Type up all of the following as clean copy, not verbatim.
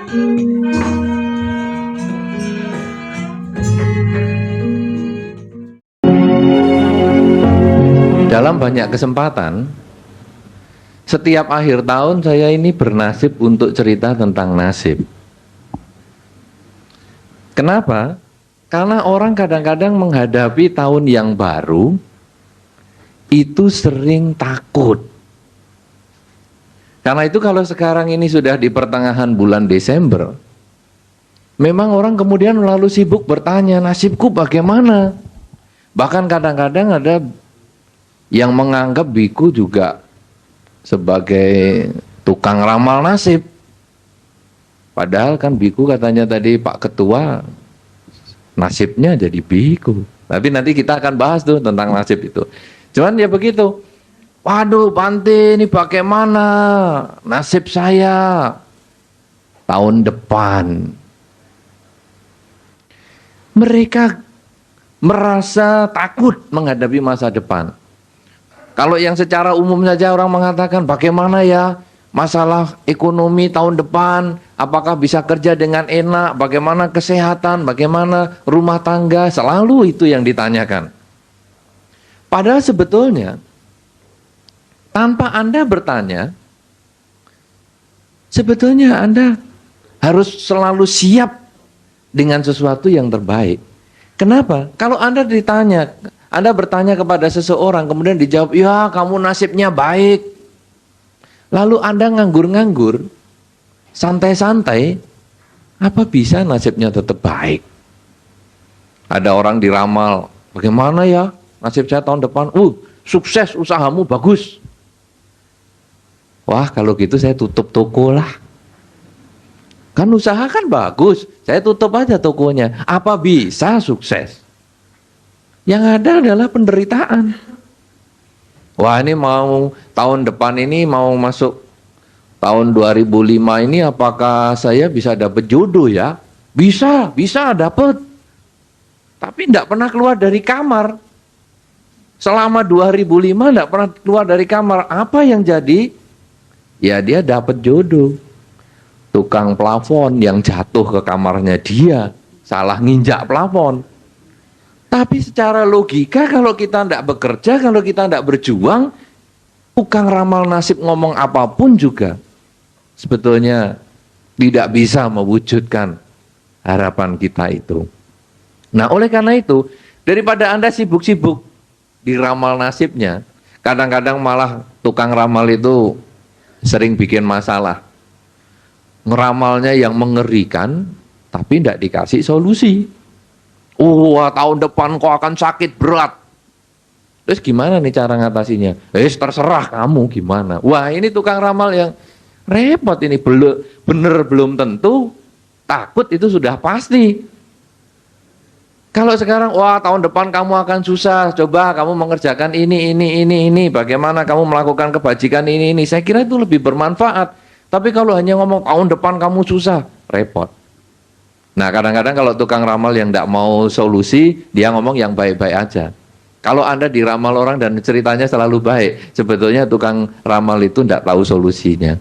Dalam banyak kesempatan, setiap akhir tahun saya ini bernasib untuk cerita tentang nasib. Kenapa? Karena orang kadang-kadang menghadapi tahun yang baru, itu sering takut. Karena itu kalau sekarang ini sudah di pertengahan bulan Desember, memang orang kemudian lalu sibuk bertanya, nasibku bagaimana? Bahkan kadang-kadang ada yang menganggap biku juga sebagai tukang ramal nasib. Padahal kan biku katanya tadi Pak Ketua nasibnya jadi biku. Tapi nanti kita akan bahas tuh tentang nasib itu. Cuman ya begitu. Waduh Bante ini bagaimana nasib saya tahun depan. Mereka merasa takut menghadapi masa depan. Kalau yang secara umum saja orang mengatakan bagaimana ya masalah ekonomi tahun depan, apakah bisa kerja dengan enak, bagaimana kesehatan, bagaimana rumah tangga, selalu itu yang ditanyakan. Padahal sebetulnya tanpa Anda bertanya, sebetulnya Anda harus selalu siap dengan sesuatu yang terbaik. Kenapa? Kalau Anda ditanya, Anda bertanya kepada seseorang, kemudian dijawab, ya kamu nasibnya baik. Lalu Anda nganggur-nganggur, santai-santai, apa bisa nasibnya tetap baik? Ada orang diramal, bagaimana ya nasib saya tahun depan? Sukses, usahamu bagus. Wah kalau gitu saya tutup toko lah. Kan usaha kan bagus, saya tutup aja tokonya. Apa bisa sukses? Yang ada adalah penderitaan. Wah ini mau tahun depan ini mau masuk tahun 2005 ini apakah saya bisa dapat jodoh ya? Bisa dapat. Tapi tidak pernah keluar dari kamar. Selama 2005 tidak pernah keluar dari kamar. Apa yang jadi? Ya dia dapat jodoh. Tukang plafon yang jatuh ke kamarnya dia. Salah nginjak plafon. Tapi secara logika kalau kita tidak bekerja, kalau kita tidak berjuang, tukang ramal nasib ngomong apapun juga sebetulnya tidak bisa mewujudkan harapan kita itu. Nah oleh karena itu, daripada Anda sibuk-sibuk di ramal nasibnya, kadang-kadang malah tukang ramal itu sering bikin masalah. Ngeramalnya yang mengerikan, tapi tidak dikasih solusi. Tahun depan kau akan sakit berat. Terus gimana nih cara ngatasinya? Terserah kamu gimana. Wah ini tukang ramal yang repot ini. Bener belum tentu, takut itu sudah pasti. Kalau sekarang, tahun depan kamu akan susah. Coba kamu mengerjakan ini. Bagaimana kamu melakukan kebajikan ini. Saya kira itu lebih bermanfaat. Tapi kalau hanya ngomong tahun depan kamu susah, repot. Nah kadang-kadang kalau tukang ramal yang tidak mau solusi, dia ngomong yang baik-baik aja. Kalau Anda diramal orang dan ceritanya selalu baik, sebetulnya tukang ramal itu tidak tahu solusinya.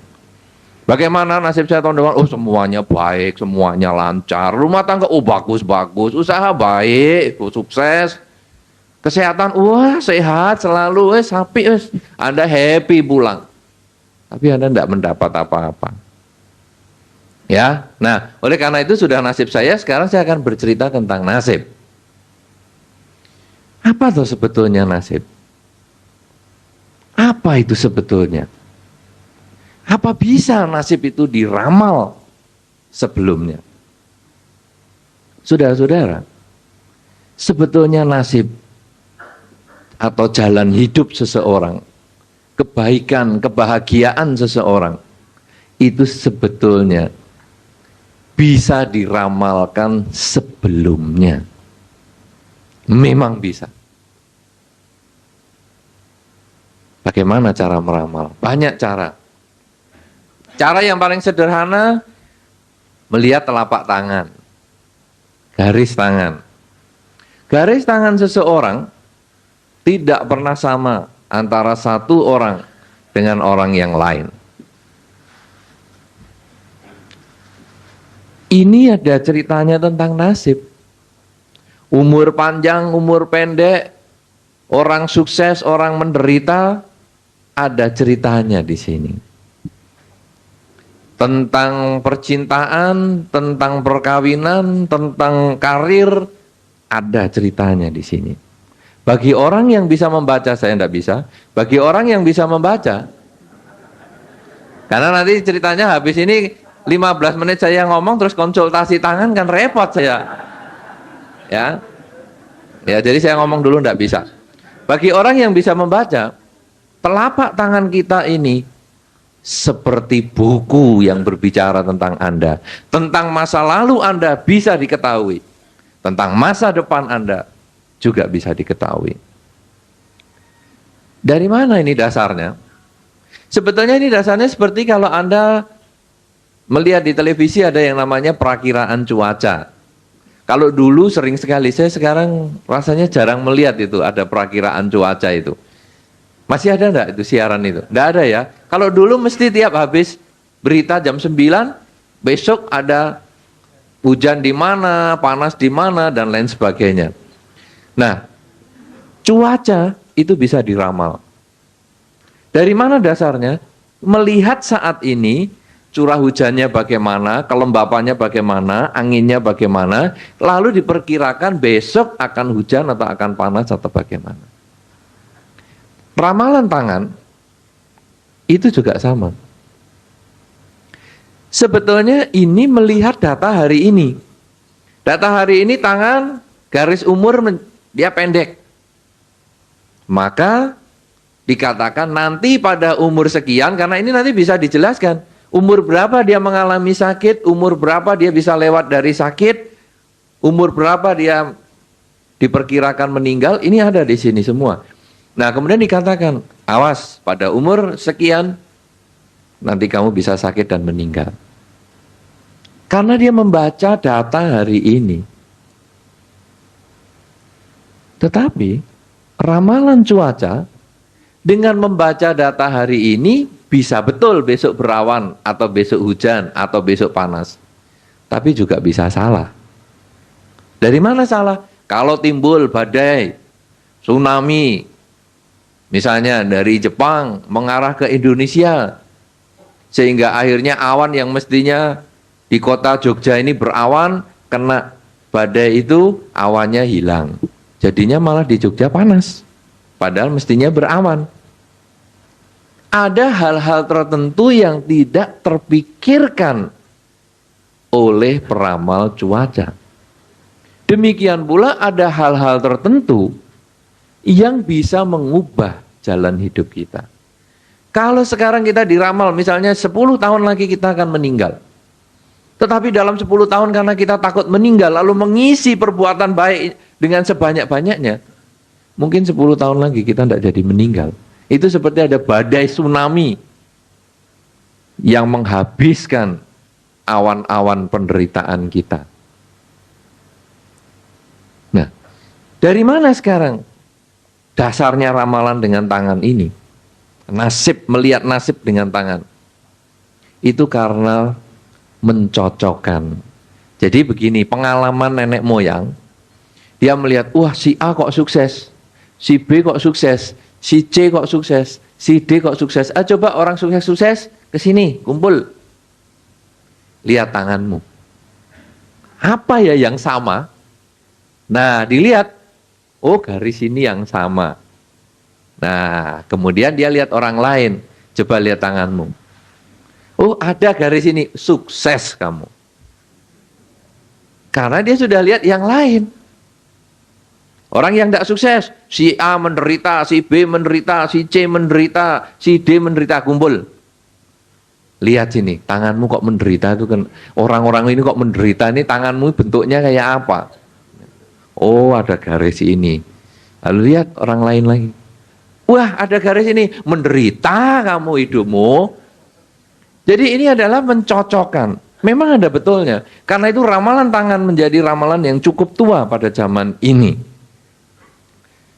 Bagaimana nasib saya tahun depan? Semuanya baik, semuanya lancar. Rumah tangga, bagus-bagus. Usaha baik, sukses. Kesehatan, sehat selalu, sapi, Anda happy pulang. Tapi Anda tidak mendapat apa-apa. Ya, nah oleh karena itu sudah nasib saya, sekarang saya akan bercerita tentang nasib. Apa tuh sebetulnya nasib? Apa itu sebetulnya? Apa bisa nasib itu diramal sebelumnya? Saudara-saudara, sebetulnya nasib atau jalan hidup seseorang, kebaikan, kebahagiaan seseorang, itu sebetulnya bisa diramalkan sebelumnya. Memang bisa. Bagaimana cara meramal? Banyak cara. Cara yang paling sederhana, melihat telapak tangan. Garis tangan. Garis tangan seseorang tidak pernah sama antara satu orang dengan orang yang lain. Ini ada ceritanya tentang nasib. Umur panjang, umur pendek, orang sukses, orang menderita, ada ceritanya di sini. Tentang percintaan, tentang perkawinan, tentang karir, ada ceritanya di sini. Bagi orang yang bisa membaca, saya tidak bisa. Bagi orang yang bisa membaca, karena nanti ceritanya habis ini 15 menit saya ngomong terus konsultasi tangan kan repot saya. Ya. Ya, jadi saya ngomong dulu tidak bisa. Bagi orang yang bisa membaca, telapak tangan kita ini seperti buku yang berbicara tentang Anda. Tentang masa lalu Anda bisa diketahui. Tentang masa depan Anda juga bisa diketahui. Dari mana ini dasarnya? Sebetulnya ini dasarnya seperti kalau Anda melihat di televisi ada yang namanya perakiraan cuaca. Kalau dulu sering sekali, saya sekarang rasanya jarang melihat itu ada perakiraan cuaca itu. Masih ada enggak itu siaran itu? Enggak ada ya. Kalau dulu mesti tiap habis berita jam 9, besok ada hujan di mana, panas di mana, dan lain sebagainya. Nah, cuaca itu bisa diramal. Dari mana dasarnya? Melihat saat ini curah hujannya bagaimana, kelembapannya bagaimana, anginnya bagaimana, lalu diperkirakan besok akan hujan atau akan panas atau bagaimana. Ramalan tangan itu juga sama. Sebetulnya ini melihat data hari ini. Data hari ini tangan garis umur dia pendek. Maka dikatakan nanti pada umur sekian, karena ini nanti bisa dijelaskan. Umur berapa dia mengalami sakit, umur berapa dia bisa lewat dari sakit, umur berapa dia diperkirakan meninggal, ini ada di sini semua. Nah, kemudian dikatakan, awas pada umur sekian, nanti kamu bisa sakit dan meninggal. Karena dia membaca data hari ini. Tetapi, ramalan cuaca, dengan membaca data hari ini, bisa betul besok berawan, atau besok hujan, atau besok panas. Tapi juga bisa salah. Dari mana salah? Kalau timbul badai, tsunami, misalnya dari Jepang mengarah ke Indonesia, sehingga akhirnya awan yang mestinya di kota Jogja ini berawan, kena badai itu awannya hilang. Jadinya malah di Jogja panas. Padahal mestinya berawan. Ada hal-hal tertentu yang tidak terpikirkan oleh peramal cuaca. Demikian pula ada hal-hal tertentu yang bisa mengubah jalan hidup kita. Kalau sekarang kita diramal, misalnya 10 tahun lagi kita akan meninggal. Tetapi dalam 10 tahun karena kita takut meninggal, lalu mengisi perbuatan baik dengan sebanyak-banyaknya, mungkin 10 tahun lagi kita tidak jadi meninggal. Itu seperti ada badai tsunami yang menghabiskan awan-awan penderitaan kita. Nah, dari mana sekarang dasarnya ramalan dengan tangan ini? Nasib, melihat nasib dengan tangan. Itu karena mencocokkan. Jadi begini, pengalaman nenek moyang, dia melihat, wah si A kok sukses, si B kok sukses, si C kok sukses, si D kok sukses. Coba orang sukses-sukses ke sini, kumpul. Lihat tanganmu. Apa ya yang sama? Nah, dilihat. Oh, garis ini yang sama. Nah, kemudian dia lihat orang lain. Coba lihat tanganmu. Oh, ada garis ini. Sukses kamu. Karena dia sudah lihat yang lain. Orang yang tidak sukses, si A menderita, si B menderita, si C menderita, si D menderita, kumpul. Lihat sini, tanganmu kok menderita itu kan, orang-orang ini kok menderita, ini tanganmu bentuknya kayak apa? Oh, ada garis ini. Lalu lihat orang lain lagi. Wah, ada garis ini, menderita kamu hidupmu. Jadi ini adalah mencocokkan. Memang ada betulnya. Karena itu ramalan tangan menjadi ramalan yang cukup tua pada zaman ini.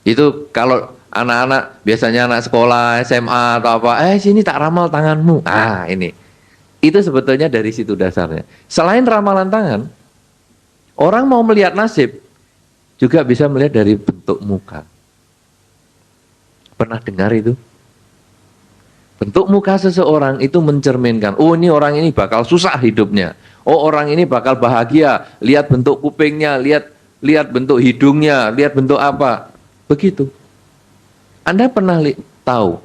Itu kalau anak-anak, biasanya anak sekolah, SMA atau apa, sini tak ramal tanganmu. Ini. Itu sebetulnya dari situ dasarnya. Selain ramalan tangan, orang mau melihat nasib juga bisa melihat dari bentuk muka. Pernah dengar itu? Bentuk muka seseorang itu mencerminkan, oh ini orang ini bakal susah hidupnya. Oh orang ini bakal bahagia. Lihat bentuk kupingnya, lihat bentuk hidungnya, lihat bentuk apa. Begitu. Anda pernah tahu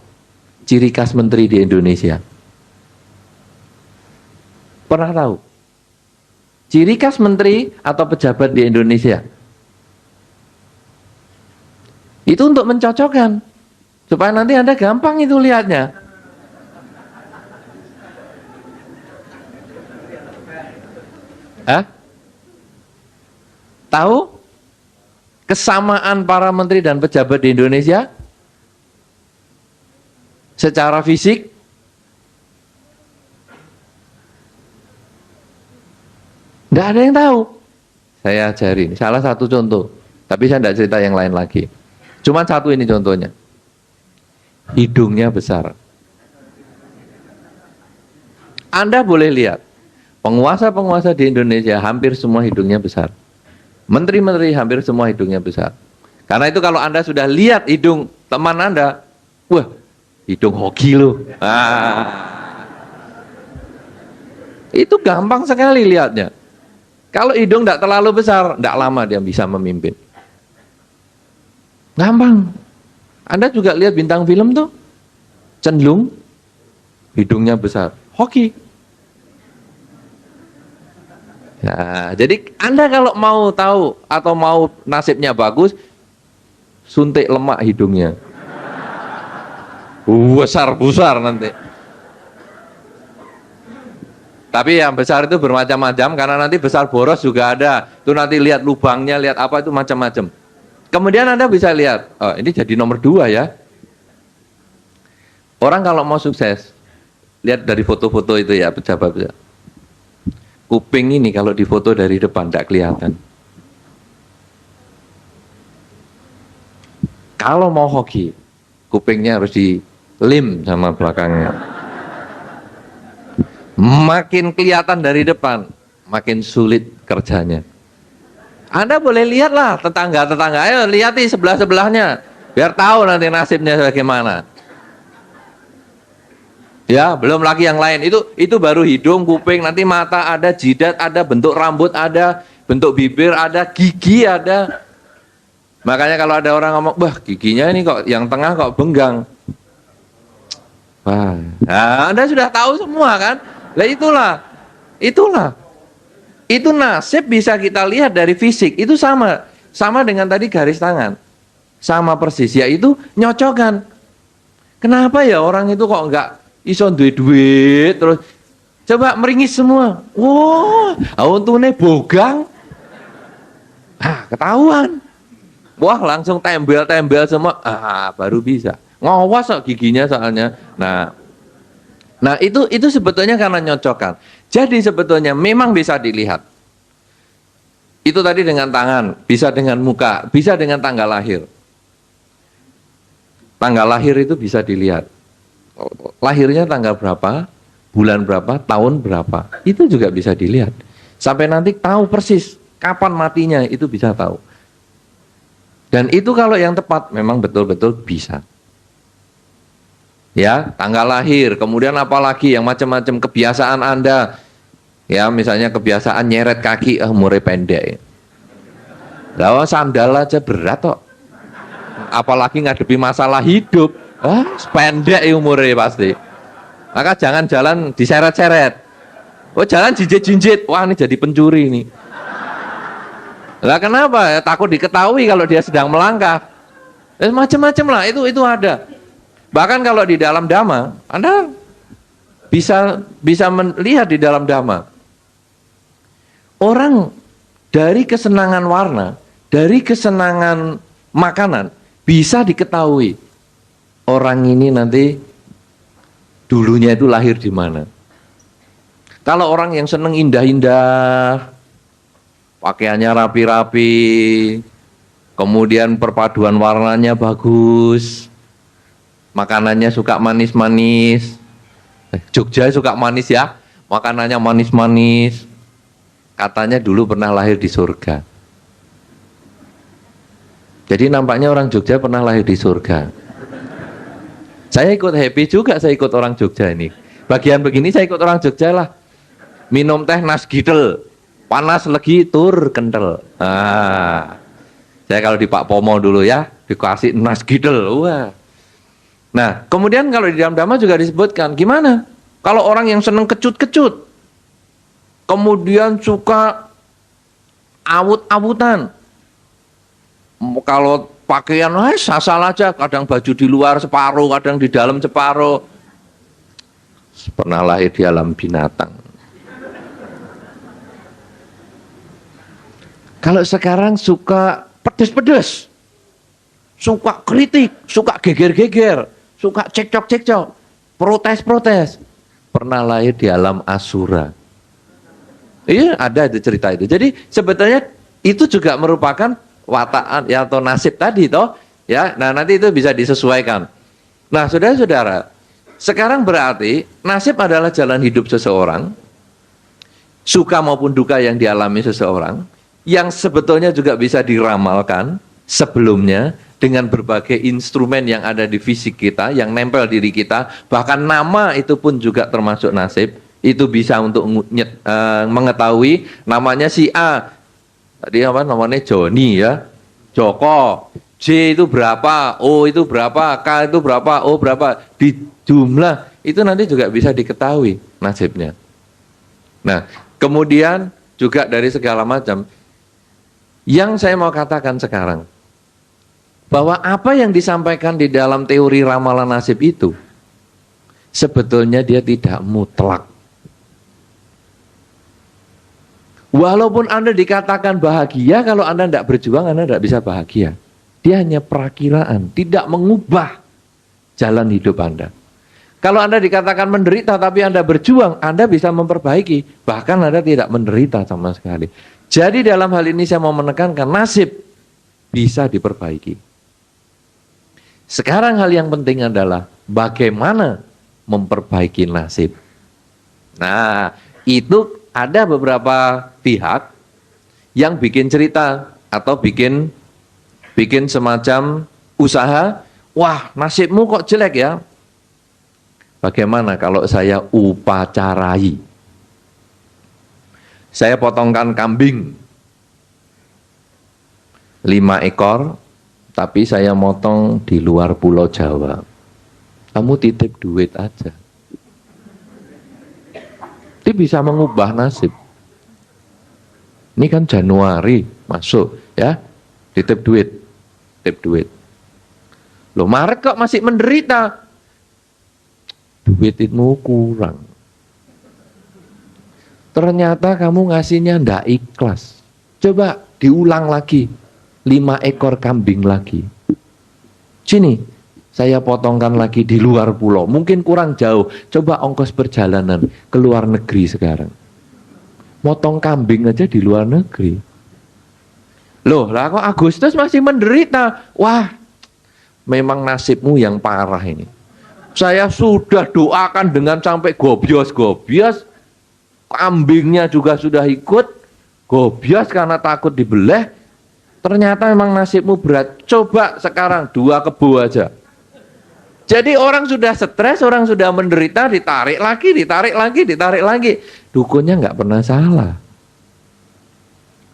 ciri khas menteri di Indonesia? Pernah tahu? Ciri khas menteri atau pejabat di Indonesia? Itu untuk mencocokkan. Supaya nanti Anda gampang itu lihatnya. Hah? Tahu kesamaan para menteri dan pejabat di Indonesia? Secara fisik? Nggak ada yang tahu. Saya ajarin, salah satu contoh. Tapi saya tidak cerita yang lain lagi. Cuma satu ini contohnya. Hidungnya besar. Anda boleh lihat, penguasa-penguasa di Indonesia hampir semua hidungnya besar. Menteri-menteri hampir semua hidungnya besar. Karena itu kalau Anda sudah lihat hidung teman Anda, wah, hidung hoki loh. Itu gampang sekali lihatnya. Kalau hidung tidak terlalu besar, tidak lama dia bisa memimpin. Gampang. Anda juga lihat bintang film tuh, cenderung hidungnya besar, hoki. Nah, jadi Anda kalau mau tahu atau mau nasibnya bagus, suntik lemak hidungnya. Besar-besar nanti. Tapi yang besar itu bermacam-macam, karena nanti besar boros juga ada. Itu nanti lihat lubangnya, lihat apa itu macam-macam. Kemudian Anda bisa lihat, oh ini jadi nomor 2 ya. Orang kalau mau sukses, lihat dari foto-foto itu ya, pejabat-pejabat. Kuping ini kalau difoto dari depan tidak kelihatan. Kalau mau hoki, kupingnya harus dilim sama belakangnya. Makin kelihatan dari depan, makin sulit kerjanya. Anda boleh lihatlah tetangga-tetangga, ayo lihati sebelah-sebelahnya, biar tahu nanti nasibnya bagaimana. Ya, belum lagi yang lain. Itu baru hidung, kuping, nanti mata ada, jidat ada, bentuk rambut ada, bentuk bibir ada, gigi ada. Makanya kalau ada orang ngomong, wah giginya ini kok yang tengah kok benggang. Wah, nah, Anda sudah tahu semua kan? Lah itulah. Itu nasib bisa kita lihat dari fisik. Itu sama dengan tadi garis tangan. Sama persis, yaitu nyocokan. Kenapa ya orang itu kok enggak iso duit terus coba meringis semua. Wah, untune bogang. Ketahuan. Wah, langsung tembel-tembel semua. Baru bisa. Ngawas kok giginya soalnya. Nah itu sebetulnya karena nyocokan. Jadi sebetulnya memang bisa dilihat. Itu tadi dengan tangan, bisa dengan muka, bisa dengan tanggal lahir. Tanggal lahir itu bisa dilihat. Lahirnya tanggal berapa, bulan berapa, tahun berapa. Itu juga bisa dilihat. Sampai nanti tahu persis kapan matinya, itu bisa tahu. Dan itu kalau yang tepat memang betul-betul bisa. Ya, tanggal lahir, kemudian apalagi yang macam-macam kebiasaan Anda. Ya, misalnya kebiasaan nyeret kaki, umurnya pendek. Lah, sandal aja berat kok. Apalagi ngadepi masalah hidup. Pendek umurnya pasti. Maka jangan jalan diseret-seret. Jalan jinjit-jinjit. Wah, ini jadi pencuri nih. Lah kenapa? Takut diketahui kalau dia sedang melangkah. Macam-macam lah, itu ada. Bahkan kalau di dalam dhamma, Anda bisa melihat di dalam dhamma. Orang dari kesenangan warna, dari kesenangan makanan, bisa diketahui. Orang ini nanti dulunya itu lahir di mana. Kalau orang yang seneng indah-indah, pakaiannya rapi-rapi, kemudian perpaduan warnanya bagus, makanannya suka manis-manis. Jogja suka manis ya. makanannya manis-manis. Katanya dulu pernah lahir di surga. Jadi nampaknya orang Jogja pernah lahir di surga. Saya ikut happy juga, saya ikut orang Jogja ini. Bagian begini saya ikut orang Jogja lah. Minum teh nasgidel, panas lagi tur kental. Saya kalau di Pak Pomo dulu ya, dikasih nasgidel. Wah. Nah, kemudian kalau di dalam Dhamma juga disebutkan, gimana? Kalau orang yang seneng kecut-kecut, kemudian suka awut-awutan, kalau pakaian asal aja, kadang baju di luar separuh, kadang di dalam separuh, pernah lahir di alam binatang. Kalau sekarang suka pedes-pedes, suka kritik, suka geger-geger, suka cekcok-cekcok, protes-protes, pernah lahir di alam asura. Iya, ada itu cerita itu. Jadi sebetulnya itu juga merupakan wataan ya, atau nasib tadi toh, ya. Nah, nanti itu bisa disesuaikan. Nah, saudara-saudara, sekarang berarti nasib adalah jalan hidup seseorang, suka maupun duka yang dialami seseorang, yang sebetulnya juga bisa diramalkan sebelumnya dengan berbagai instrumen yang ada di fisik kita, yang nempel diri kita, bahkan nama itu pun juga termasuk nasib. Itu bisa untuk mengetahui namanya si A, tadi apa namanya Joni ya, Joko, J itu berapa, O itu berapa, K itu berapa, O berapa, di jumlah itu nanti juga bisa diketahui nasibnya. Nah, kemudian juga dari segala macam. Yang saya mau katakan sekarang, bahwa apa yang disampaikan di dalam teori ramalan nasib itu sebetulnya dia tidak mutlak. Walaupun Anda dikatakan bahagia, kalau Anda tidak berjuang, Anda tidak bisa bahagia. Dia hanya perakiraan, tidak mengubah jalan hidup Anda. Kalau Anda dikatakan menderita, tapi Anda berjuang, Anda bisa memperbaiki. Bahkan Anda tidak menderita sama sekali. Jadi dalam hal ini saya mau menekankan, nasib bisa diperbaiki. Sekarang hal yang penting adalah bagaimana memperbaiki nasib. Nah, itu ada beberapa pihak yang bikin cerita atau bikin semacam usaha, wah nasibmu kok jelek ya. Bagaimana kalau saya upacarai? Saya potongkan kambing 5 ekor, tapi saya motong di luar Pulau Jawa. Kamu titip duit aja. Itu bisa mengubah nasib. Ini kan Januari masuk ya, titip duit. Loh, Maret kok masih menderita? Duit itu kurang. Ternyata kamu ngasihnya ndak ikhlas. Coba diulang lagi, 5 ekor kambing lagi. Sini, saya potongkan lagi di luar pulau, mungkin kurang jauh. Coba ongkos perjalanan ke luar negeri sekarang. Motong kambing aja di luar negeri. Loh, lah kok Agustus masih menderita? Wah, memang nasibmu yang parah ini. Saya sudah doakan dengan sampai gobios, kambingnya juga sudah ikut, gobios karena takut dibelah. Ternyata memang nasibmu berat. Coba sekarang 2 kebo aja. Jadi orang sudah stres, orang sudah menderita, ditarik lagi. Dukunnya nggak pernah salah.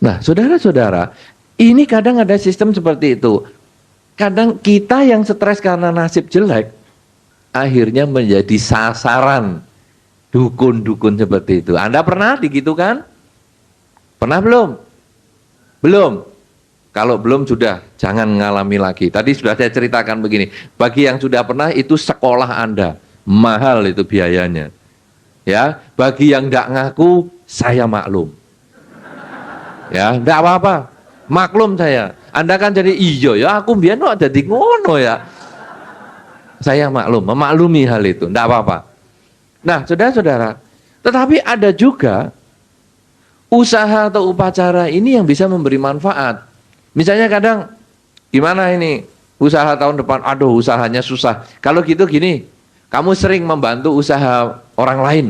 Nah, saudara-saudara, ini kadang ada sistem seperti itu. Kadang kita yang stres karena nasib jelek, akhirnya menjadi sasaran dukun-dukun seperti itu. Anda pernah digitukan? Pernah belum? Belum. Kalau belum sudah, jangan ngalami lagi. Tadi sudah saya ceritakan begini. Bagi yang sudah pernah, itu sekolah Anda. Mahal itu biayanya. Ya, bagi yang tidak ngaku, saya maklum. Ya, tidak apa-apa. Maklum saya. Anda kan jadi iyo ya, aku biar no jadi ngono ya. Saya maklum, memaklumi hal itu, tidak apa-apa. Nah, saudara-saudara, tetapi ada juga usaha atau upacara ini yang bisa memberi manfaat. Misalnya kadang, gimana ini, usaha tahun depan, aduh usahanya susah. Kalau gitu gini, kamu sering membantu usaha orang lain.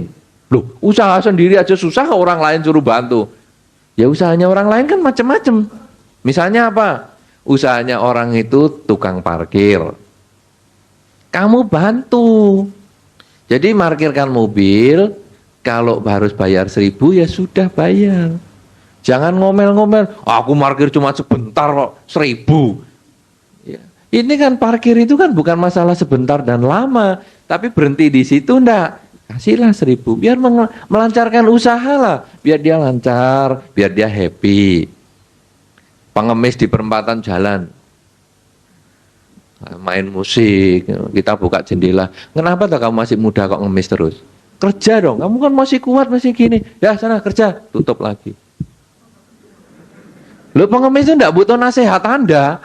Loh, usaha sendiri aja susah, orang lain suruh bantu. Ya usahanya orang lain kan macam-macam. Misalnya apa? Usahanya orang itu tukang parkir. Kamu bantu. Jadi parkirkan mobil, kalau harus bayar 1.000 ya sudah bayar. Jangan ngomel-ngomel, aku parkir cuma sebentar kok, 1.000. Ya. Ini kan parkir itu kan bukan masalah sebentar dan lama, tapi berhenti di situ enggak. Kasihlah 1.000, biar melancarkan usaha lah, biar dia lancar, biar dia happy. Pengemis di perempatan jalan, main musik, kita buka jendela. Kenapa tak kamu masih muda kok ngemis terus? Kerja dong, kamu kan masih kuat, masih gini. Ya sana kerja, tutup lagi. Lo pengemis itu enggak butuh nasihat Anda.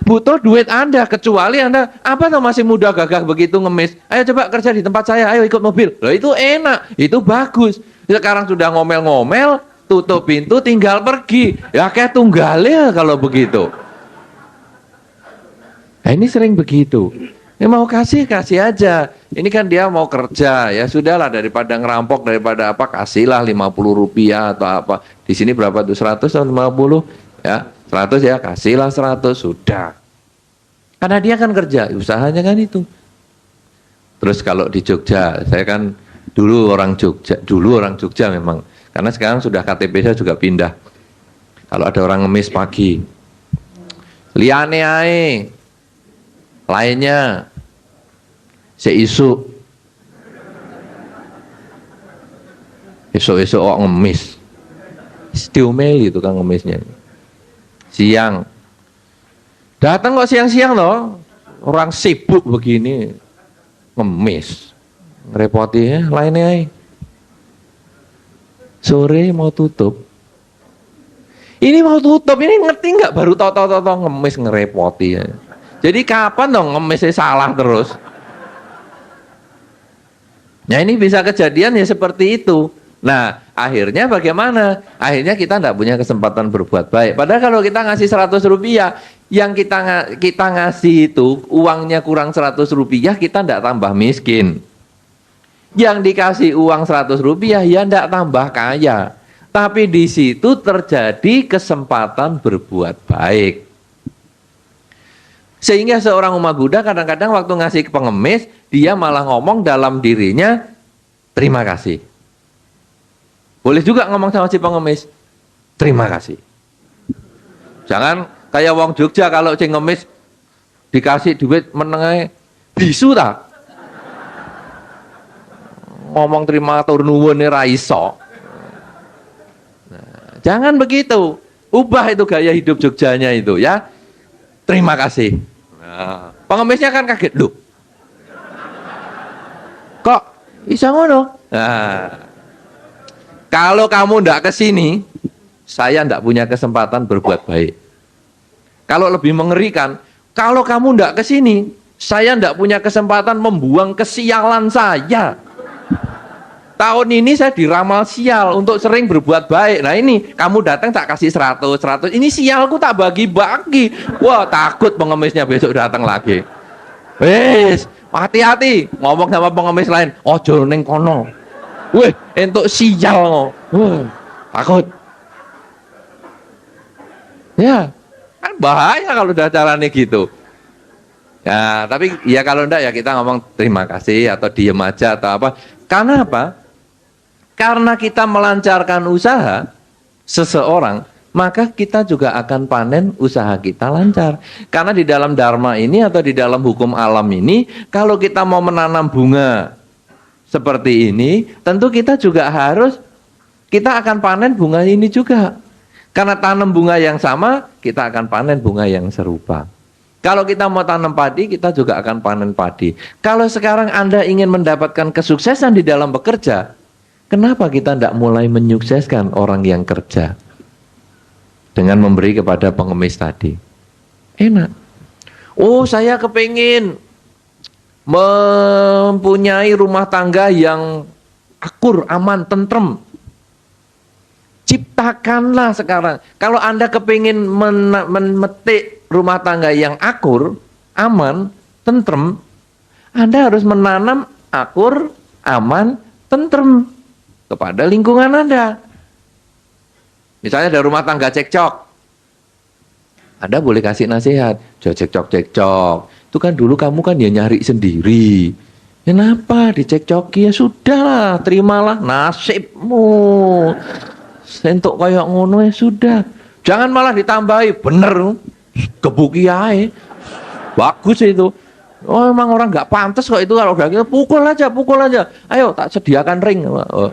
Butuh duit Anda, kecuali Anda apa tuh masih muda gagah begitu ngemis. Ayo coba kerja di tempat saya, ayo ikut mobil. Loh itu enak, itu bagus. Sekarang sudah ngomel-ngomel, tutup pintu, tinggal pergi. Ya kayak tunggalnya kalau begitu. Nah, ini sering begitu. Ya mau kasih aja. Ini kan dia mau kerja, ya sudahlah daripada ngerampok, daripada apa, kasihlah 50 rupiah atau apa. Di sini berapa tuh, 100 atau 50? Ya 100 ya, kasihlah 100, sudah. Karena dia kan kerja, usahanya kan itu. Terus kalau di Jogja, saya kan dulu orang Jogja memang. Karena sekarang sudah KTP saya juga pindah. Kalau ada orang ngemis pagi, liane ae, lainnya seisu, esok-esok kok ngemis, diomeli itu kan ngemisnya. Siang, datang kok siang-siang loh, orang sibuk begini, ngemis, ngerepoti ya, lainnya ae. Sore mau tutup. Ini mau tutup, ini ngerti nggak baru toto ngemis ngerepoti ya. Jadi kapan dong ngemisnya salah terus? Nah ini bisa kejadian ya seperti itu. Nah akhirnya bagaimana? Akhirnya kita nggak punya kesempatan berbuat baik. Padahal kalau kita ngasih 100 rupiah, yang kita ngasih itu uangnya kurang 100 rupiah, kita nggak tambah miskin. Yang dikasih uang 100 rupiah ya ndak tambah kaya. Tapi di situ terjadi kesempatan berbuat baik. Sehingga seorang umat Buddha kadang-kadang waktu ngasih ke pengemis, dia malah ngomong dalam dirinya, terima kasih. Boleh juga ngomong sama si pengemis, terima kasih. Jangan kayak wong Jogja kalau si ngemis dikasih duit menengai bisu tak? Ngomong terima atur nuwun ra iso. Nah, jangan begitu. Ubah itu gaya hidup Jogjanya itu ya. Terima kasih. Nah, pengemisnya kan kaget, loh. Kok bisa ngono? Nah, kalau kamu ndak kesini, saya ndak punya kesempatan berbuat baik. Kalau lebih mengerikan, kalau kamu ndak kesini, saya ndak punya kesempatan membuang kesialan saya. Tahun ini saya diramal sial untuk sering berbuat baik. Nah ini kamu datang tak kasih 100. Ini sialku tak bagi-bagi. Wah takut pengemisnya besok datang lagi. Wes, hati-hati ngomong sama pengemis lain. Ojo ning kono. Weh, entuk sial. Takut. Ya, kan bahaya kalau udah caranya gitu. Ya, tapi ya kalau enggak ya kita ngomong terima kasih atau diem aja atau apa. Karena apa? Karena kita melancarkan usaha seseorang, maka kita juga akan panen usaha kita lancar. Karena di dalam dharma ini atau di dalam hukum alam ini, kalau kita mau menanam bunga seperti ini, tentu kita juga kita akan panen bunga ini juga. Karena tanam bunga yang sama, kita akan panen bunga yang serupa. Kalau kita mau tanam padi, kita juga akan panen padi. Kalau sekarang Anda ingin mendapatkan kesuksesan di dalam bekerja, kenapa kita tidak mulai menyukseskan orang yang kerja dengan memberi kepada pengemis tadi? Enak. Oh, saya kepingin mempunyai rumah tangga yang akur, aman, tentrem. Ciptakanlah sekarang. Kalau Anda kepingin memetik rumah tangga yang akur, aman, tentrem, Anda harus menanam akur, aman, tentrem kepada lingkungan Anda. Misalnya ada rumah tangga cekcok, Anda boleh kasih nasihat, cekcok. Itu kan dulu kamu kan ya nyari sendiri. Kenapa dicekcoki? Ya sudahlah, terimalah nasibmu. Sentuk kayak ngono ya sudah. Jangan malah ditambahi, bener, gebuki ae. Bagus itu. Oh emang orang nggak pantas kok itu kalau udah gitu pukul aja. Ayo tak sediakan ring. Oh.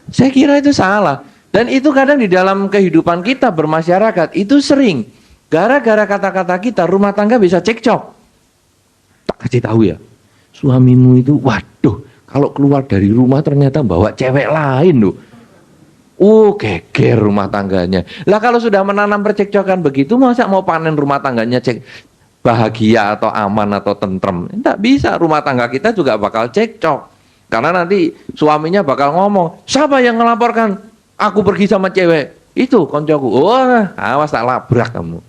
Saya kira itu salah. Dan itu kadang di dalam kehidupan kita bermasyarakat itu sering. Gara-gara kata-kata kita rumah tangga bisa cekcok. Tak kasih tahu ya. Suamimu itu waduh kalau keluar dari rumah ternyata bawa cewek lain loh. Geger rumah tangganya. Lah kalau sudah menanam percekcokan begitu masa mau panen rumah tangganya bahagia atau aman atau tentrem? Tidak bisa, rumah tangga kita juga bakal cekcok. Karena nanti suaminya bakal ngomong, siapa yang ngelaporkan aku pergi sama cewek? Itu koncoku. Awas tak labrak kamu.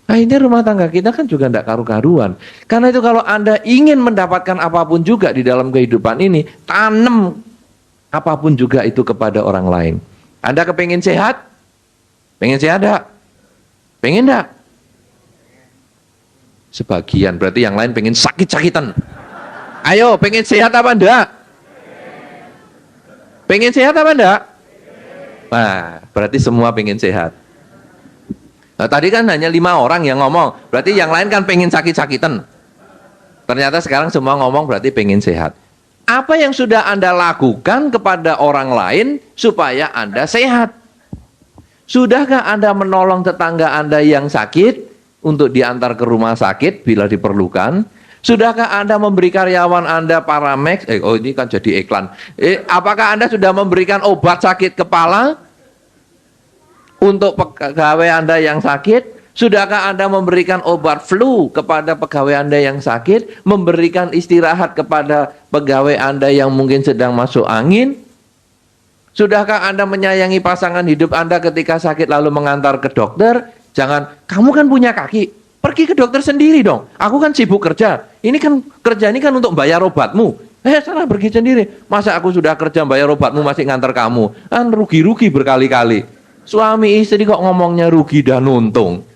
Nah ini rumah tangga kita kan juga tidak karu-karuan. Karena itu kalau Anda ingin mendapatkan apapun juga di dalam kehidupan ini, tanam apapun juga itu kepada orang lain. Anda kepingin sehat? Pengen sehat enggak? Pengen enggak? Sebagian, berarti yang lain pengen sakit-sakitan. Ayo, pengen sehat apa enggak? Pengen sehat apa enggak? Nah, berarti semua pengen sehat. Nah, tadi kan hanya 5 orang yang ngomong, berarti yang lain kan pengen sakit-sakitan. Ternyata sekarang semua ngomong berarti pengen sehat. Apa yang sudah Anda lakukan kepada orang lain supaya Anda sehat? Sudahkah Anda menolong tetangga Anda yang sakit untuk diantar ke rumah sakit bila diperlukan? Sudahkah Anda memberi karyawan Anda Paramex? Ini kan jadi iklan. Apakah Anda sudah memberikan obat sakit kepala untuk pegawai Anda yang sakit? Sudahkah Anda memberikan obat flu kepada pegawai Anda yang sakit? Memberikan istirahat kepada pegawai Anda yang mungkin sedang masuk angin? Sudahkah Anda menyayangi pasangan hidup Anda ketika sakit lalu mengantar ke dokter? Jangan, kamu kan punya kaki, pergi ke dokter sendiri dong. Aku kan sibuk kerja. Ini kan kerja ini kan untuk bayar obatmu. Sana pergi sendiri. Masa aku sudah kerja bayar obatmu masih ngantar kamu? Kan rugi-rugi berkali-kali. Suami istri kok ngomongnya rugi dan untung.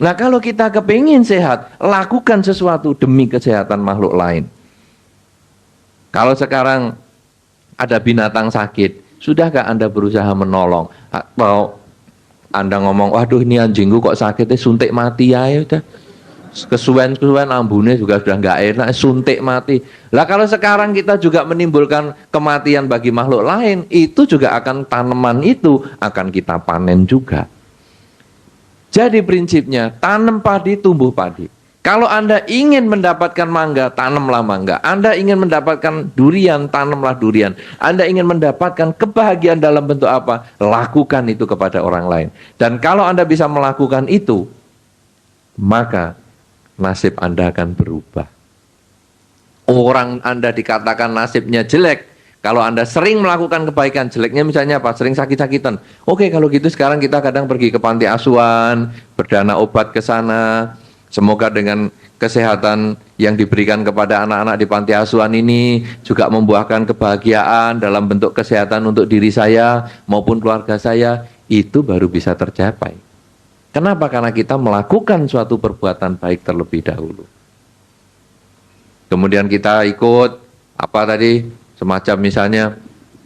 Nah kalau kita kepingin sehat, lakukan sesuatu demi kesehatan makhluk lain. Kalau sekarang ada binatang sakit, sudahkah Anda berusaha menolong? Atau Anda ngomong, waduh ini anjingku kok sakitnya suntik mati ya udah. Kesuwen ambune juga sudah nggak enak, suntik mati. Lah kalau sekarang kita juga menimbulkan kematian bagi makhluk lain, itu juga akan tanaman itu akan kita panen juga. Jadi prinsipnya tanam padi tumbuh padi. Kalau Anda ingin mendapatkan mangga, tanamlah mangga. Anda ingin mendapatkan durian, tanamlah durian. Anda ingin mendapatkan kebahagiaan dalam bentuk apa? Lakukan itu kepada orang lain. Dan kalau Anda bisa melakukan itu, maka nasib Anda akan berubah. Orang Anda dikatakan nasibnya jelek, kalau Anda sering melakukan kebaikan, jeleknya misalnya apa? Sering sakit-sakitan. Oke, kalau gitu sekarang kita kadang pergi ke panti asuhan, berdana obat ke sana. Semoga dengan kesehatan yang diberikan kepada anak-anak di panti asuhan ini juga membuahkan kebahagiaan dalam bentuk kesehatan untuk diri saya maupun keluarga saya. Itu baru bisa tercapai. Kenapa? Karena kita melakukan suatu perbuatan baik terlebih dahulu. Kemudian kita ikut apa tadi? Semacam misalnya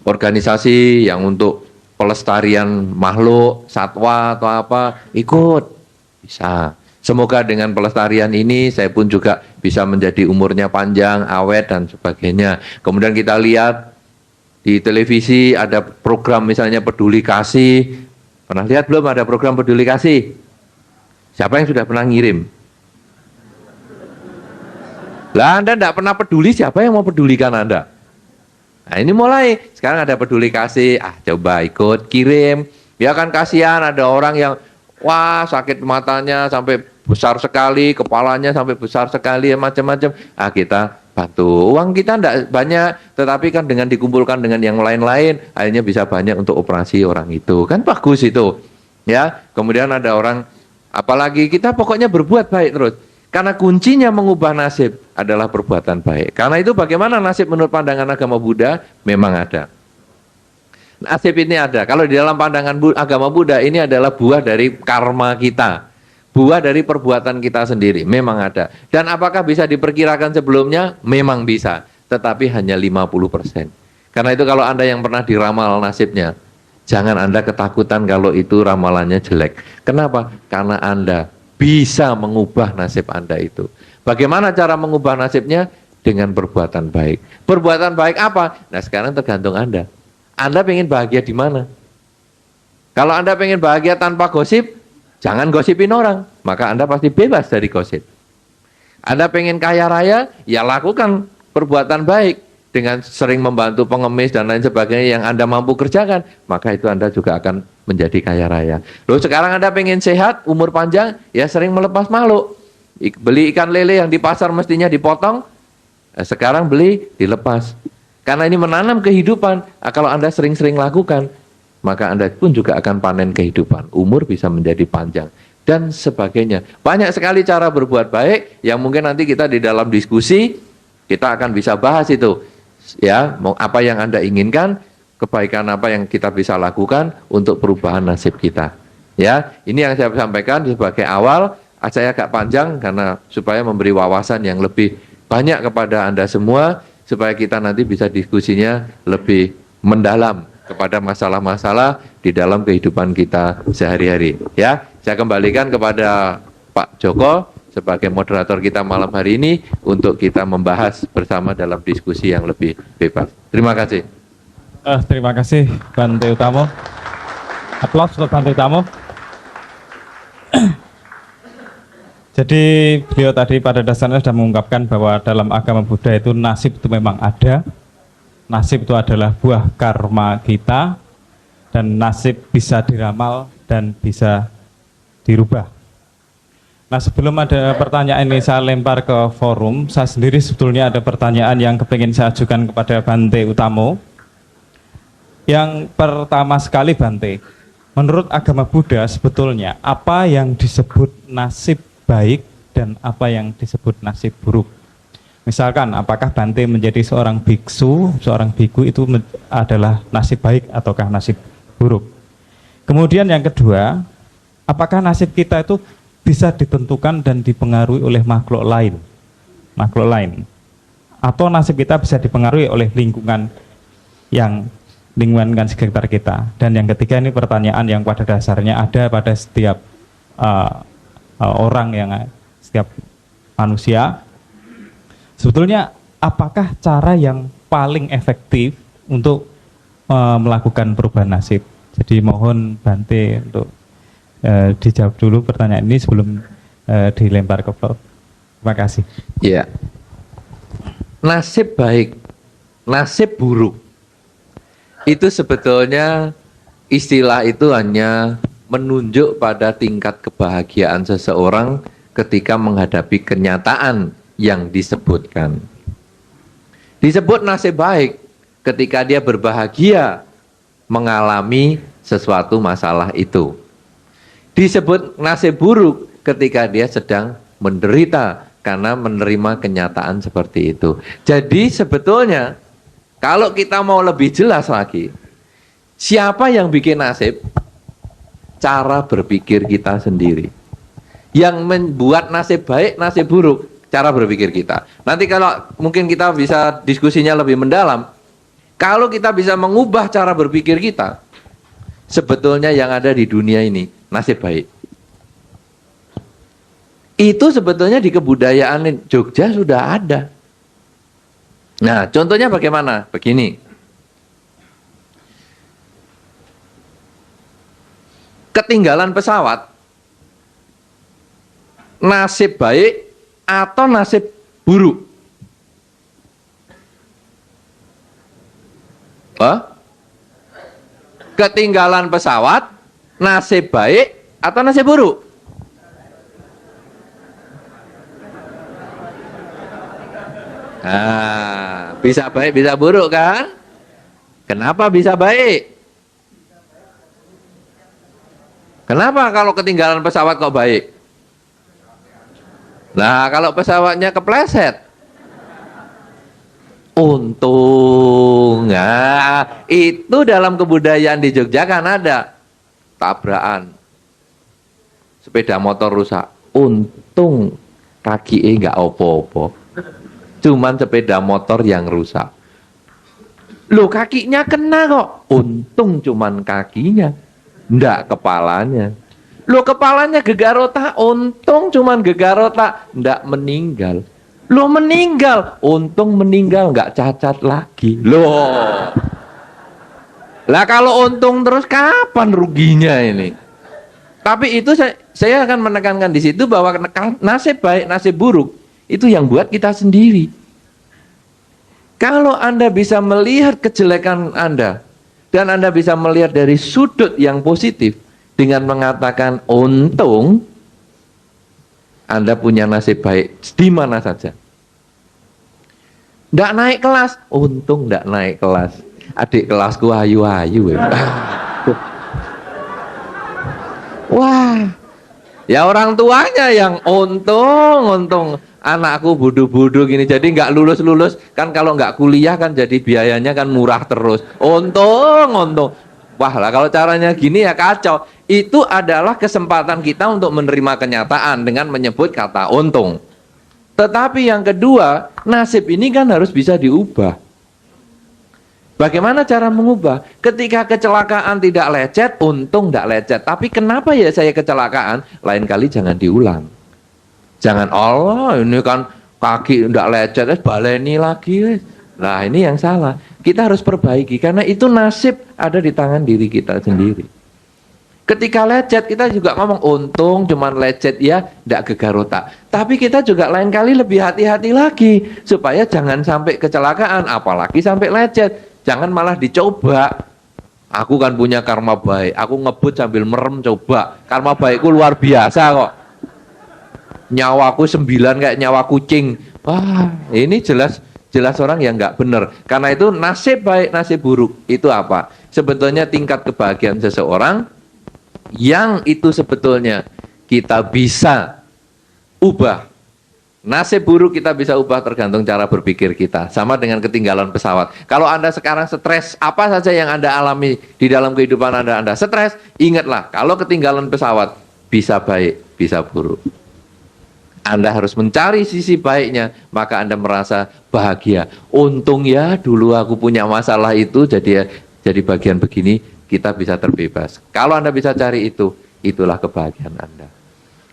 organisasi yang untuk pelestarian makhluk, satwa atau apa, ikut. Bisa. Semoga dengan pelestarian ini saya pun juga bisa menjadi umurnya panjang, awet dan sebagainya. Kemudian kita lihat di televisi ada program misalnya peduli kasih. Pernah lihat belum ada program peduli kasih? Siapa yang sudah pernah ngirim? Lah Anda tidak pernah peduli, siapa yang mau pedulikan Anda? Nah ini mulai, sekarang ada peduli kasih, coba ikut, kirim. Ya kan kasihan ada orang yang, wah sakit matanya sampai besar sekali, kepalanya sampai besar sekali, macam-macam. Kita bantu. Uang kita tidak banyak, tetapi kan dengan dikumpulkan dengan yang lain-lain, akhirnya bisa banyak untuk operasi orang itu. Kan bagus itu. Ya, kemudian ada orang, apalagi kita pokoknya berbuat baik terus. Karena kuncinya mengubah nasib adalah perbuatan baik. Karena itu bagaimana nasib menurut pandangan agama Buddha? Memang ada. Nasib ini ada. Kalau di dalam pandangan agama Buddha ini adalah buah dari karma kita. Buah dari perbuatan kita sendiri. Memang ada. Dan apakah bisa diperkirakan sebelumnya? Memang bisa. Tetapi hanya 50%. Karena itu kalau Anda yang pernah diramal nasibnya, jangan Anda ketakutan kalau itu ramalannya jelek. Kenapa? Karena Anda bisa mengubah nasib Anda itu. Bagaimana cara mengubah nasibnya? Dengan perbuatan baik. Perbuatan baik apa? Nah sekarang tergantung Anda. Anda pengen bahagia di mana? Kalau Anda pengen bahagia tanpa gosip, jangan gosipin orang. Maka Anda pasti bebas dari gosip. Anda pengen kaya raya, ya lakukan perbuatan baik. Dengan sering membantu pengemis dan lain sebagainya yang Anda mampu kerjakan, maka itu Anda juga akan menjadi kaya raya. Loh sekarang Anda pengen sehat, umur panjang, ya sering melepas makhluk. Beli ikan lele yang di pasar mestinya dipotong, sekarang beli, dilepas. Karena ini menanam kehidupan, kalau Anda sering-sering lakukan, maka Anda pun juga akan panen kehidupan. Umur bisa menjadi panjang, dan sebagainya. Banyak sekali cara berbuat baik, yang mungkin nanti kita di dalam diskusi, kita akan bisa bahas itu. Ya, mau apa yang Anda inginkan, kebaikan apa yang kita bisa lakukan untuk perubahan nasib kita. Ya, ini yang saya sampaikan sebagai awal. Saya agak panjang karena supaya memberi wawasan yang lebih banyak kepada Anda semua, supaya kita nanti bisa diskusinya lebih mendalam kepada masalah-masalah di dalam kehidupan kita sehari-hari. Ya, saya kembalikan kepada Pak Joko sebagai moderator kita malam hari ini untuk kita membahas bersama dalam diskusi yang lebih bebas. Terima kasih. Terima kasih Bante Utamo. Aplaus untuk Bante Utamo. Jadi beliau tadi pada dasarnya sudah mengungkapkan bahwa dalam agama Buddha itu nasib itu memang ada. Nasib itu adalah buah karma kita, dan nasib bisa diramal dan bisa dirubah. Nah sebelum ada pertanyaan ini saya lempar ke forum, saya sendiri sebetulnya ada pertanyaan yang kepingin saya ajukan kepada Bante Utamo. Yang pertama sekali Bante, menurut agama Buddha sebetulnya apa yang disebut nasib baik dan apa yang disebut nasib buruk? Misalkan apakah Bante menjadi seorang biksu, seorang biku itu adalah nasib baik ataukah nasib buruk? Kemudian yang kedua, apakah nasib kita itu bisa ditentukan dan dipengaruhi oleh makhluk lain, atau nasib kita bisa dipengaruhi oleh lingkungan sekitar kita. Dan yang ketiga ini pertanyaan yang pada dasarnya ada pada setiap orang, setiap manusia. Sebetulnya apakah cara yang paling efektif untuk melakukan perubahan nasib? Jadi mohon Bante untuk dijawab dulu pertanyaan ini sebelum dilempar ke floor. Terima kasih. Ya, nasib baik, nasib buruk, itu sebetulnya istilah itu hanya menunjuk pada tingkat kebahagiaan seseorang ketika menghadapi kenyataan yang disebutkan. Disebut nasib baik ketika dia berbahagia mengalami sesuatu masalah itu. Disebut nasib buruk ketika dia sedang menderita karena menerima kenyataan seperti itu. Jadi sebetulnya kalau kita mau lebih jelas lagi, siapa yang bikin nasib? Cara berpikir kita sendiri. Yang membuat nasib baik, nasib buruk, cara berpikir kita. Nanti kalau mungkin kita bisa diskusinya lebih mendalam, kalau kita bisa mengubah cara berpikir kita, sebetulnya yang ada di dunia ini nasib baik. Itu sebetulnya di kebudayaan Jogja sudah ada. Nah, contohnya bagaimana? Begini. Ketinggalan pesawat, nasib baik atau nasib buruk? Ketinggalan pesawat, nasib baik atau nasib buruk? Nah, bisa baik, bisa buruk kan? Kenapa bisa baik? Kenapa kalau ketinggalan pesawat kok baik? Nah, kalau pesawatnya kepleset, untung. Nah, itu dalam kebudayaan di Jogja kan ada tabrakan. Sepeda motor rusak. Untung kaki nggak opo-opo. Cuman sepeda motor yang rusak. Loh, kakinya kena kok. Untung cuman kakinya, ndak kepalanya. Loh, kepalanya gegar otak. Untung cuman gegar otak, ndak meninggal. Loh, meninggal. Untung meninggal, nggak cacat lagi. Loh. Lah kalau untung terus kapan ruginya ini? Tapi itu saya akan menekankan di situ bahwa nasib baik, nasib buruk itu yang buat kita sendiri. Kalau Anda bisa melihat kejelekan Anda dan Anda bisa melihat dari sudut yang positif dengan mengatakan untung, Anda punya nasib baik di mana saja. Nggak naik kelas, untung nggak naik kelas. Adik kelasku ayu-ayu ya. Wah, ya orang tuanya yang untung anakku bodoh-bodoh gini jadi nggak lulus-lulus, kan kalau nggak kuliah kan jadi biayanya kan murah terus. Untung. Wah lah, kalau caranya gini ya kacau. Itu adalah kesempatan kita untuk menerima kenyataan dengan menyebut kata untung. Tetapi yang kedua, nasib ini kan harus bisa diubah. Bagaimana cara mengubah? Ketika kecelakaan tidak lecet, untung tidak lecet. Tapi kenapa ya saya kecelakaan? Lain kali jangan diulang. Jangan, Allah ini kan kaki tidak lecet, baleni lagi. Nah, ini yang salah. Kita harus perbaiki, karena itu nasib ada di tangan diri kita sendiri. Ketika lecet, kita juga ngomong, untung cuman lecet ya, tidak gegar otak. Tapi kita juga lain kali lebih hati-hati lagi, supaya jangan sampai kecelakaan, apalagi sampai lecet. Jangan malah dicoba. Aku kan punya karma baik, aku ngebut sambil merem coba. Karma baikku luar biasa kok. Nyawaku 9 kayak nyawa kucing. Wah, ini jelas orang yang nggak benar. Karena itu nasib baik, nasib buruk itu apa? Sebetulnya tingkat kebahagiaan seseorang yang itu sebetulnya kita bisa ubah. Nasib buruk kita bisa ubah tergantung cara berpikir kita. Sama dengan ketinggalan pesawat. Kalau Anda sekarang stres, apa saja yang Anda alami di dalam kehidupan Anda stres, ingatlah, kalau ketinggalan pesawat, bisa baik, bisa buruk. Anda harus mencari sisi baiknya, maka Anda merasa bahagia. Untung ya, dulu aku punya masalah itu, jadi bagian begini, kita bisa terbebas. Kalau Anda bisa cari itu, itulah kebahagiaan Anda.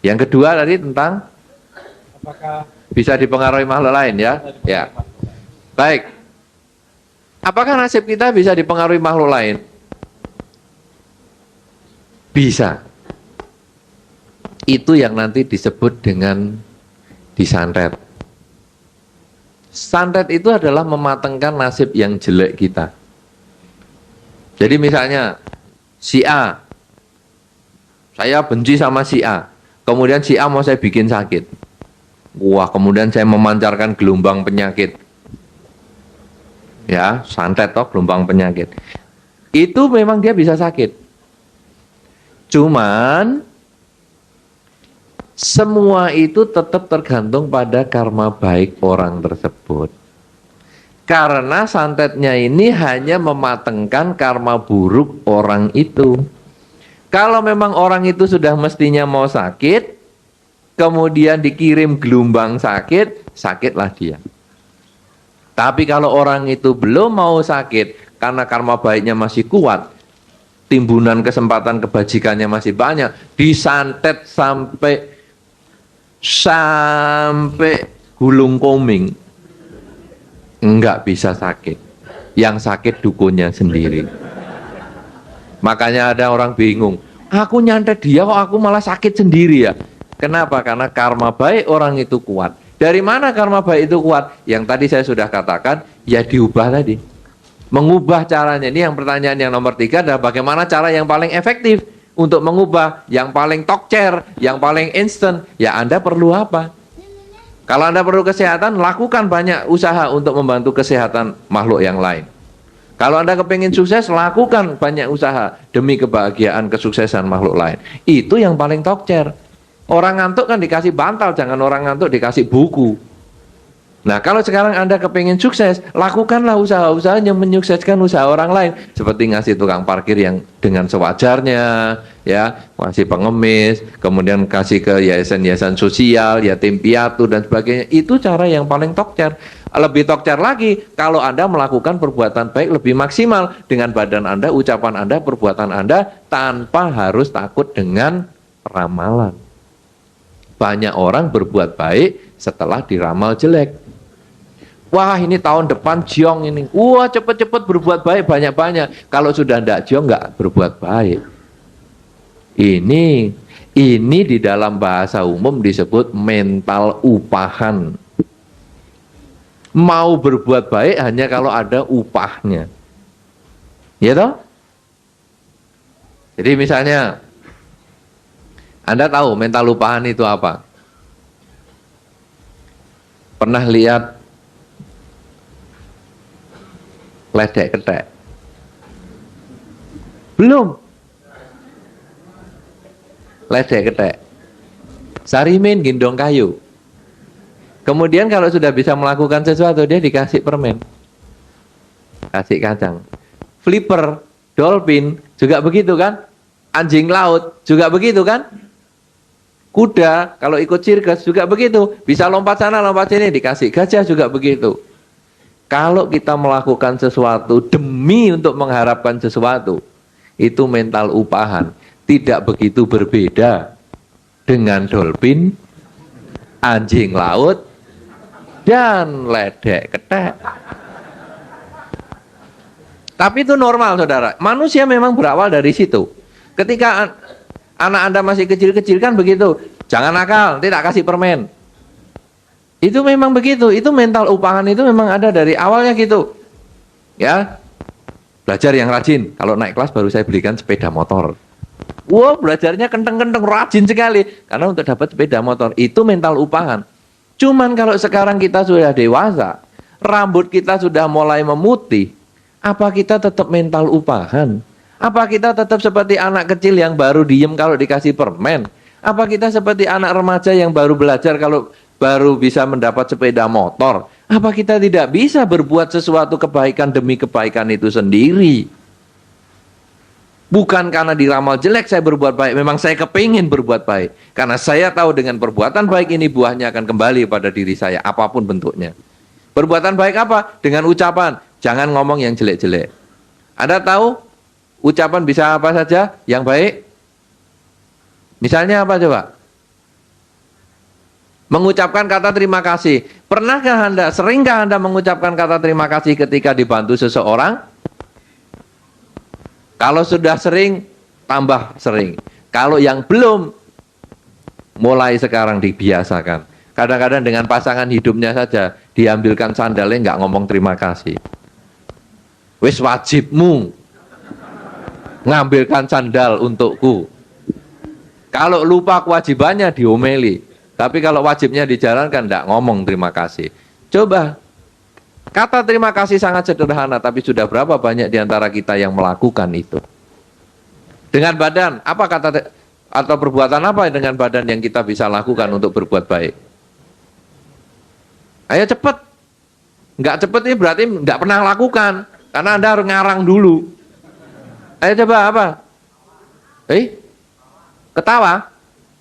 Yang kedua tadi tentang apakah bisa dipengaruhi makhluk lain ya? Ya. Baik. Apakah nasib kita bisa dipengaruhi makhluk lain? Bisa. Itu yang nanti disebut dengan disantet. Santet itu adalah mematengkan nasib yang jelek kita. Jadi misalnya si A, saya benci sama si A, kemudian si A mau saya bikin sakit. Wah, kemudian saya memancarkan gelombang penyakit. Ya, santet toh, gelombang penyakit. Itu memang dia bisa sakit. Cuman semua itu tetap tergantung pada karma baik orang tersebut. Karena santetnya ini hanya mematengkan karma buruk orang itu. Kalau memang orang itu sudah mestinya mau sakit, kemudian dikirim gelombang sakit, sakitlah dia. Tapi kalau orang itu belum mau sakit, karena karma baiknya masih kuat, timbunan kesempatan kebajikannya masih banyak, disantet sampai gulung koming, enggak bisa sakit. Yang sakit dukunnya sendiri. Makanya ada orang bingung, aku nyantet dia kok aku malah sakit sendiri ya. Kenapa? Karena karma baik orang itu kuat. Dari mana karma baik itu kuat? Yang tadi saya sudah katakan, ya diubah tadi. Mengubah caranya. Ini yang pertanyaan yang nomor 3 adalah bagaimana cara yang paling efektif untuk mengubah, yang paling tokcer, yang paling instan. Ya Anda perlu apa? Kalau Anda perlu kesehatan, lakukan banyak usaha untuk membantu kesehatan makhluk yang lain. Kalau Anda kepingin sukses, lakukan banyak usaha demi kebahagiaan kesuksesan makhluk lain. Itu yang paling tokcer. Orang ngantuk kan dikasih bantal, jangan orang ngantuk dikasih buku. Nah, kalau sekarang Anda kepingin sukses, lakukanlah usaha-usaha yang menyukseskan usaha orang lain. Seperti ngasih tukang parkir yang dengan sewajarnya, ya, kasih pengemis, kemudian kasih ke yayasan-yayasan sosial, yatim piatu, dan sebagainya. Itu cara yang paling tokcer. Lebih tokcer lagi, kalau Anda melakukan perbuatan baik lebih maksimal. Dengan badan Anda, ucapan Anda, perbuatan Anda, tanpa harus takut dengan ramalan. Banyak orang berbuat baik setelah diramal jelek. Wah, ini tahun depan jiong ini. Wah, cepet-cepet berbuat baik banyak-banyak. Kalau sudah ndak jiong nggak berbuat baik. Ini di dalam bahasa umum disebut mental upahan. Mau berbuat baik hanya kalau ada upahnya. Ya toh? Jadi misalnya Anda tahu mental upahan itu apa? Pernah lihat ledek ketek? Belum. Ledek ketek. Sarimin gendong kayu. Kemudian kalau sudah bisa melakukan sesuatu, dia dikasih permen. Kasih kacang. Flipper, dolphin, juga begitu kan? Anjing laut, juga begitu kan? Kuda, kalau ikut sirkus juga begitu. Bisa lompat sana, lompat sini, dikasih gajah juga begitu. Kalau kita melakukan sesuatu demi untuk mengharapkan sesuatu, itu mental upahan. Tidak begitu berbeda dengan dolphin, anjing laut, dan ledek ketek. Tapi itu normal, saudara. Manusia memang berawal dari situ. Ketika anak Anda masih kecil-kecil kan begitu. Jangan nakal, tidak kasih permen. Itu memang begitu, itu mental upahan itu memang ada dari awalnya gitu. Ya, belajar yang rajin. Kalau naik kelas baru saya belikan sepeda motor. Wow, belajarnya kenteng-kenteng, rajin sekali. Karena untuk dapat sepeda motor, itu mental upahan. Cuman kalau sekarang kita sudah dewasa, rambut kita sudah mulai memutih, apa kita tetap mental upahan? Apa kita tetap seperti anak kecil yang baru diem kalau dikasih permen? Apa kita seperti anak remaja yang baru belajar kalau baru bisa mendapat sepeda motor? Apa kita tidak bisa berbuat sesuatu kebaikan demi kebaikan itu sendiri? Bukan karena diramal jelek saya berbuat baik, memang saya kepingin berbuat baik. Karena saya tahu dengan perbuatan baik ini buahnya akan kembali pada diri saya, apapun bentuknya. Perbuatan baik apa? Dengan ucapan, jangan ngomong yang jelek-jelek. Anda tahu ucapan bisa apa saja yang baik? Misalnya apa coba? Mengucapkan kata terima kasih. Pernahkah Anda, seringkah Anda mengucapkan kata terima kasih ketika dibantu seseorang? Kalau sudah sering, tambah sering. Kalau yang belum, mulai sekarang dibiasakan. Kadang-kadang dengan pasangan hidupnya saja, diambilkan sandalnya nggak ngomong terima kasih. Wis wajibmu ngambilkan sandal untukku. Kalau lupa kewajibannya diomeli. Tapi kalau wajibnya dijalankan, nggak ngomong terima kasih. Coba. Kata terima kasih sangat sederhana, tapi sudah berapa banyak di antara kita yang melakukan itu? Dengan badan, apa kata atau perbuatan apa dengan badan yang kita bisa lakukan untuk berbuat baik? Ayo cepet. Nggak cepet ini berarti nggak pernah lakukan, karena Anda harus ngarang dulu. Ayo coba apa? Ketawa?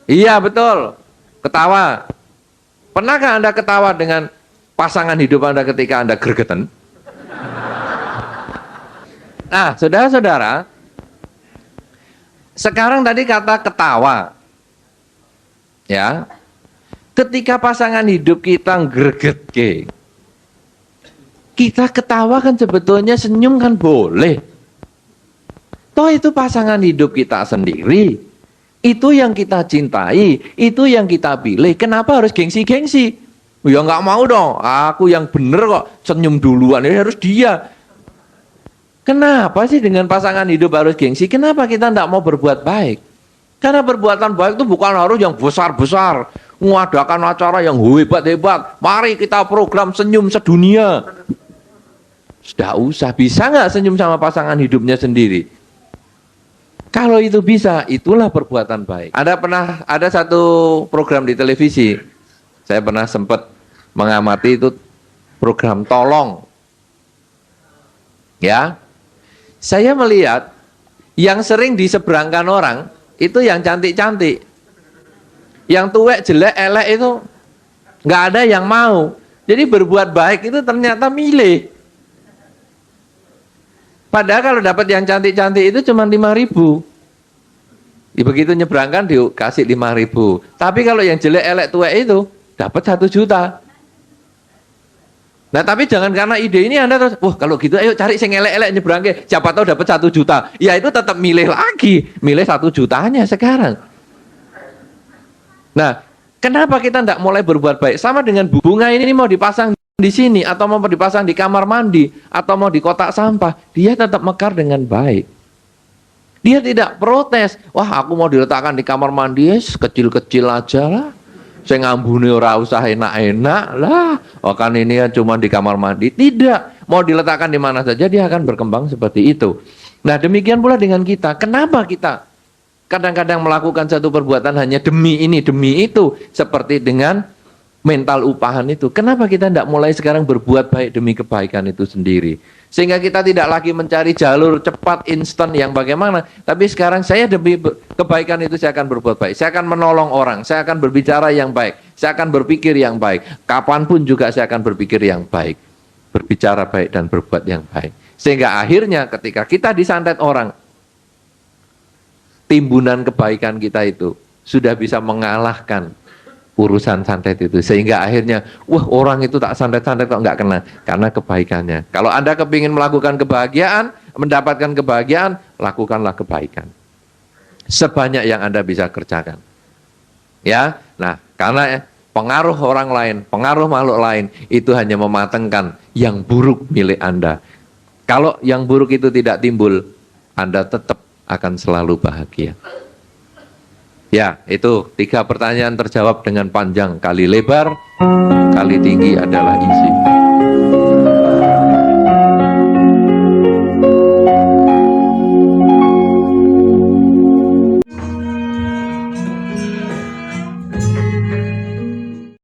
Iya betul, ketawa. Pernahkah Anda ketawa dengan pasangan hidup Anda ketika Anda gregetan? Nah, saudara-saudara, sekarang tadi kata ketawa. Ya. Ketika pasangan hidup kita gregetke, kita ketawa kan sebetulnya senyum kan boleh. Toh itu pasangan hidup kita sendiri. Itu yang kita cintai, itu yang kita pilih. Kenapa harus gengsi-gengsi? Ya nggak mau dong, aku yang bener kok, senyum duluan, ini harus dia. Kenapa sih dengan pasangan hidup harus gengsi? Kenapa kita nggak mau berbuat baik? Karena perbuatan baik itu bukan harus yang besar-besar, mengadakan acara yang hebat-hebat. Mari kita program senyum sedunia. Sudah usah, bisa nggak senyum sama pasangan hidupnya sendiri? Kalau itu bisa, itulah perbuatan baik. Ada satu program di televisi, saya pernah sempat mengamati itu program tolong. Ya, saya melihat yang sering diseberangkan orang itu yang cantik-cantik, yang tuwek, jelek, elek itu nggak ada yang mau. Jadi berbuat baik itu ternyata milih. Padahal kalau dapat yang cantik-cantik itu cuma 5.000. Begitu nyebrangkan dikasih 5.000. Tapi kalau yang jelek, elek, tuwek itu dapat 1 juta. Nah tapi jangan karena ide ini Anda terus, wah kalau gitu ayo cari sing elek-elek nyebrangke, siapa tahu dapat 1 juta. Ya itu tetap milih lagi, milih 1 jutanya sekarang. Nah, kenapa kita tidak mulai berbuat baik? Sama dengan bunga ini mau dipasang di sini, atau mau dipasang di kamar mandi, atau mau di kotak sampah, dia tetap mekar dengan baik. Dia tidak protes, wah aku mau diletakkan di kamar mandi, kecil-kecil aja lah. Saya ngambuni ora usah enak-enak lah. Oh kan ini ya cuma di kamar mandi. Tidak, mau diletakkan di mana saja dia akan berkembang seperti itu. Nah demikian pula dengan kita. Kenapa kita kadang-kadang melakukan satu perbuatan hanya demi ini, demi itu. Seperti dengan mental upahan itu. Kenapa kita tidak mulai sekarang berbuat baik demi kebaikan itu sendiri? Sehingga kita tidak lagi mencari jalur cepat, instan yang bagaimana. Tapi sekarang saya demi kebaikan itu saya akan berbuat baik. Saya akan menolong orang. Saya akan berbicara yang baik. Saya akan berpikir yang baik. Kapanpun juga saya akan berpikir yang baik. Berbicara baik dan berbuat yang baik. Sehingga akhirnya ketika kita disantet orang, timbunan kebaikan kita itu sudah bisa mengalahkan urusan santet itu, sehingga akhirnya wah orang itu tak santet-santet kok nggak kena, karena kebaikannya. Kalau Anda kepingin melakukan kebahagiaan, mendapatkan kebahagiaan, lakukanlah kebaikan sebanyak yang Anda bisa kerjakan ya. Nah karena pengaruh orang lain, pengaruh makhluk lain itu hanya mematengkan yang buruk milik Anda. Kalau yang buruk itu tidak timbul, Anda tetap akan selalu bahagia. Ya, itu 3 pertanyaan terjawab dengan panjang kali lebar, kali tinggi adalah isi.